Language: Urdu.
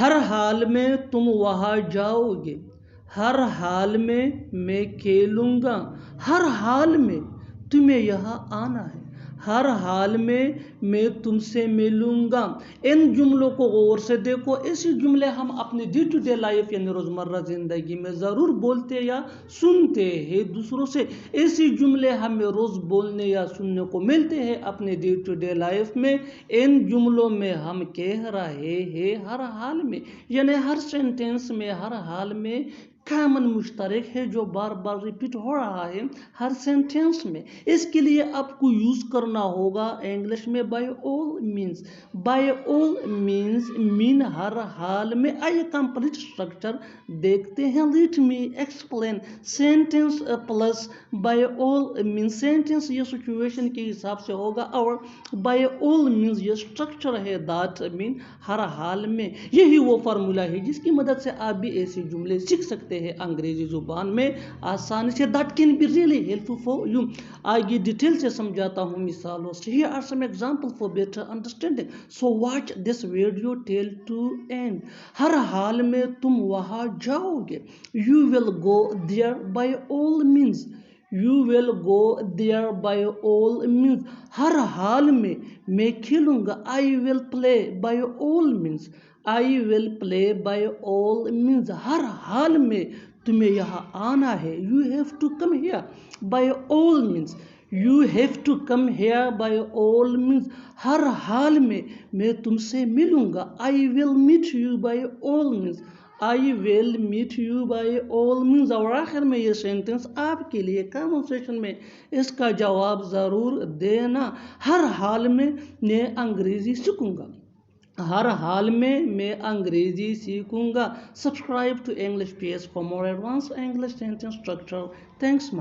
ہر حال میں تم وہاں جاؤ گے، ہر حال میں میں کھیلوں گا، ہر حال میں تمہیں یہاں آنا ہے، ہر حال میں تم سے ملوں گا۔ ان جملوں کو غور سے دیکھو۔ ایسی جملے ہم اپنے ڈے ٹو ڈے لائف یعنی روزمرہ زندگی میں ضرور بولتے یا سنتے ہیں دوسروں سے۔ ایسی جملے ہمیں روز بولنے یا سننے کو ملتے ہیں اپنے ڈے ٹو ڈے لائف میں۔ ان جملوں میں ہم کہہ رہے ہیں ہر حال میں، یعنی ہر سینٹینس میں ہر حال میں کامن مشترک ہے جو بار بار ریپیٹ ہو رہا ہے ہر سینٹینس میں۔ اس کے لیے آپ کو یوز کرنا ہوگا انگلش میں by all means. By all means مین ہر حال میں۔ آئیے کمپلیٹ اسٹرکچر دیکھتے ہیں۔ Let me explain sentence plus by all means. Sentence یہ سچویشن کے حساب سے ہوگا اور بائی آل مینز یہ اسٹرکچر ہے دیٹ مین ہر حال میں۔ یہی وہ فارمولا ہے جس کی مدد سے آپ بھی ایسے جملے سیکھ سکتے ہیں انگریزی زبان میں آسانی سے۔ That can be really help for you. آگے ڈیٹیل سے سمجھاتا ہوں مثالوں سے۔ Here are some examples for better understanding. So watch this video till to end. ہر حال میں تم وہاں جاؤ گے۔ You will go there by all means. You will go there by all means. ہر حال میں کھیلوں گا۔ I will play by all means. I will play by all means. ہر حال میں تمہیں یہاں آنا ہے۔ You have to come here by all means. You have to come here by all means. ہر حال میں تم سے ملوں گا۔ I will meet you by all means. I will meet you by all means. اور آخر میں یہ سینٹنس آپ کے لیے کنورسیشن میں اس کا جواب ضرور دینا۔ ہر حال میں انگریزی سیکھوں گا۔ ہر حال میں انگریزی سیکھوں گا۔ Subscribe to English PS for more advanced English sentence structure. Thanks.